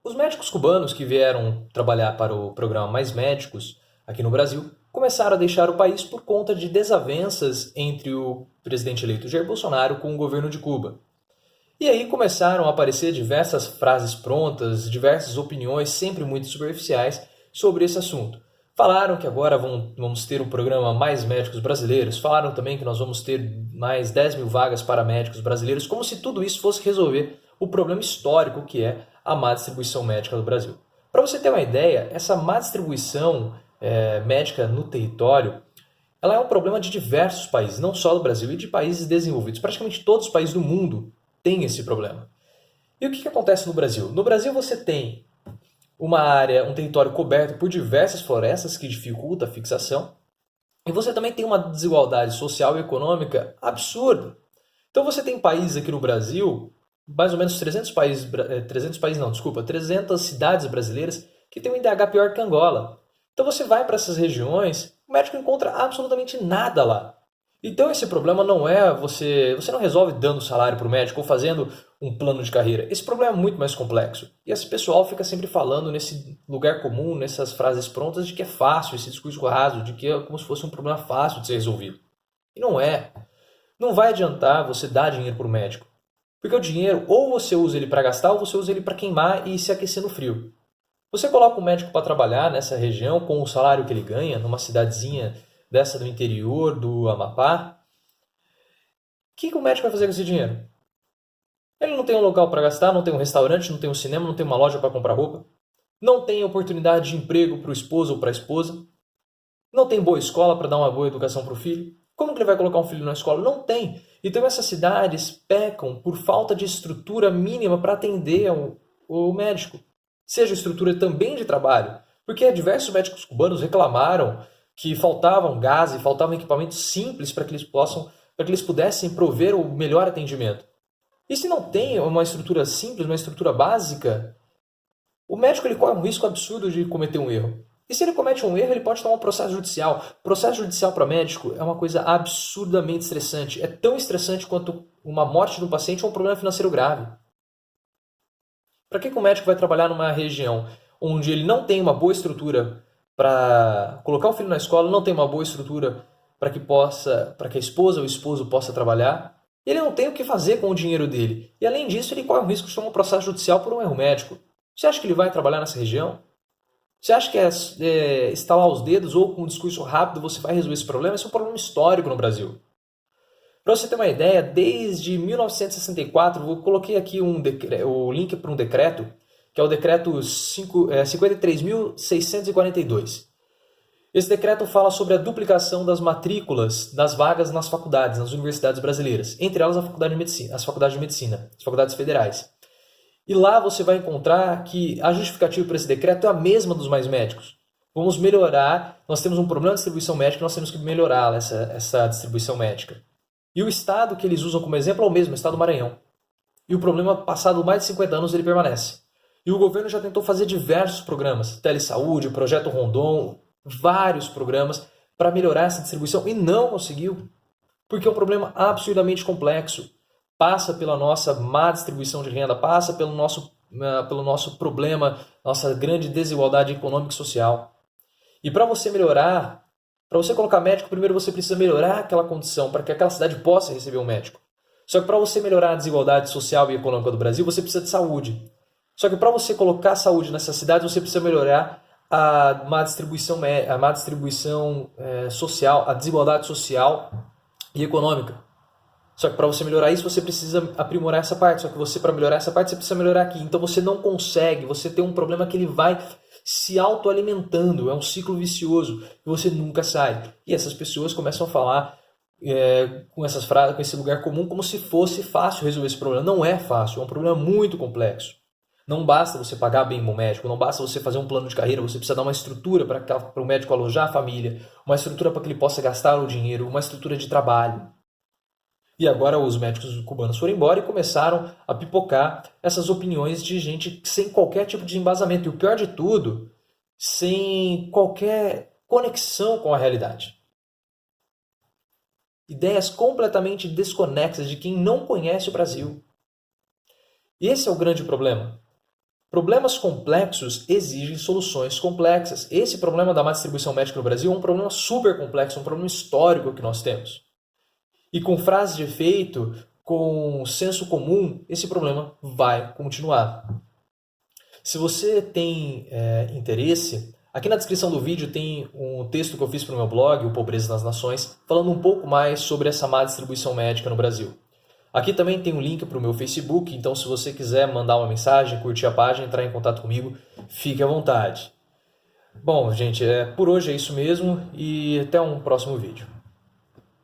Os médicos cubanos que vieram trabalhar para o programa Mais Médicos aqui no Brasil começaram a deixar o país por conta de desavenças entre o presidente eleito Jair Bolsonaro com o governo de Cuba. E aí começaram a aparecer diversas frases prontas, diversas opiniões, sempre muito superficiais, sobre esse assunto. Falaram que agora vamos ter um programa Mais Médicos Brasileiros, falaram também que nós vamos ter mais 10 mil vagas para médicos brasileiros, como se tudo isso fosse resolver o problema histórico que é a má distribuição médica do Brasil. Para você ter uma ideia, essa má distribuição médica no território, ela é um problema de diversos países, não só do Brasil, e de países desenvolvidos. Praticamente todos os países do mundo têm esse problema. E o que acontece no Brasil? No Brasil você tem uma área, um território coberto por diversas florestas que dificulta a fixação, e você também tem uma desigualdade social e econômica absurda. Então você tem países aqui no Brasil, mais ou menos 300 cidades brasileiras que têm um IDH pior que Angola. Então você vai para essas regiões, o médico não encontra absolutamente nada lá. Então esse problema não é você não resolve dando salário para o médico ou fazendo um plano de carreira. Esse problema é muito mais complexo. E esse pessoal fica sempre falando nesse lugar comum, nessas frases prontas, de que é fácil, esse discurso raso, de que é como se fosse um problema fácil de ser resolvido. E não é. Não vai adiantar você dar dinheiro para o médico. Porque o dinheiro, ou você usa ele para gastar, ou você usa ele para queimar e se aquecer no frio. Você coloca um médico para trabalhar nessa região com o salário que ele ganha, numa cidadezinha dessa do interior do Amapá, o que o médico vai fazer com esse dinheiro? Ele não tem um local para gastar, não tem um restaurante, não tem um cinema, não tem uma loja para comprar roupa, não tem oportunidade de emprego para o esposo ou para a esposa, não tem boa escola para dar uma boa educação para o filho. Como que ele vai colocar um filho na escola? Não tem. Então essas cidades pecam por falta de estrutura mínima para atender o médico. Seja estrutura também de trabalho, porque diversos médicos cubanos reclamaram que faltavam gás e faltavam equipamentos simples para que eles pudessem prover o melhor atendimento. E se não tem uma estrutura simples, uma estrutura básica, o médico ele corre um risco absurdo de cometer um erro. E se ele comete um erro, ele pode tomar um processo judicial. Processo judicial para médico é uma coisa absurdamente estressante. É tão estressante quanto uma morte de um paciente ou um problema financeiro grave. Para que o médico vai trabalhar numa região onde ele não tem uma boa estrutura para colocar o filho na escola, não tem uma boa estrutura para que a esposa ou o esposo possa trabalhar, ele não tem o que fazer com o dinheiro dele. E além disso, ele corre o risco de tomar um processo judicial por um erro médico. Você acha que ele vai trabalhar nessa região? Você acha que estalar os dedos ou com um discurso rápido você vai resolver esse problema? Esse é um problema histórico no Brasil. Para você ter uma ideia, desde 1964, eu coloquei aqui o link para um decreto, que é o decreto 53.642. Esse decreto fala sobre a duplicação das matrículas das vagas nas faculdades, nas universidades brasileiras, entre elas as faculdades de medicina, as faculdades federais. E lá você vai encontrar que a justificativa para esse decreto é a mesma dos Mais Médicos. Vamos melhorar, nós temos um problema de distribuição médica, nós temos que melhorar essa distribuição médica. E o estado que eles usam como exemplo é o mesmo, o estado do Maranhão. E o problema, passado mais de 50 anos, ele permanece. E o governo já tentou fazer diversos programas, Telesaúde, Projeto Rondon, vários programas para melhorar essa distribuição e não conseguiu. Porque é um problema absurdamente complexo. Passa pela nossa má distribuição de renda, passa pelo nosso problema, nossa grande desigualdade econômica e social. E para você melhorar, para você colocar médico, primeiro você precisa melhorar aquela condição para que aquela cidade possa receber um médico. Só que para você melhorar a desigualdade social e econômica do Brasil, você precisa de saúde. Só que para você colocar saúde nessas cidades, você precisa melhorar a má distribuição social, a desigualdade social e econômica. Só que para você melhorar isso, você precisa aprimorar essa parte. Só que para melhorar essa parte, você precisa melhorar aqui. Então você não consegue, você tem um problema que ele vai se autoalimentando. É um ciclo vicioso e você nunca sai. E essas pessoas começam a falar com essas frases, com esse lugar comum, como se fosse fácil resolver esse problema. Não é fácil, é um problema muito complexo. Não basta você pagar bem o médico, não basta você fazer um plano de carreira, você precisa dar uma estrutura para o médico alojar a família, uma estrutura para que ele possa gastar o dinheiro, uma estrutura de trabalho. E agora os médicos cubanos foram embora e começaram a pipocar essas opiniões de gente sem qualquer tipo de embasamento. E o pior de tudo, sem qualquer conexão com a realidade. Ideias completamente desconexas de quem não conhece o Brasil. Esse é o grande problema. Problemas complexos exigem soluções complexas. Esse problema da má distribuição médica no Brasil é um problema super complexo, um problema histórico que nós temos. E com frases de efeito, com senso comum, esse problema vai continuar. Se você tem interesse, aqui na descrição do vídeo tem um texto que eu fiz para o meu blog, o Pobreza nas Nações, falando um pouco mais sobre essa má distribuição médica no Brasil. Aqui também tem um link para o meu Facebook, então se você quiser mandar uma mensagem, curtir a página, entrar em contato comigo, fique à vontade. Bom, gente, por hoje é isso mesmo e até um próximo vídeo.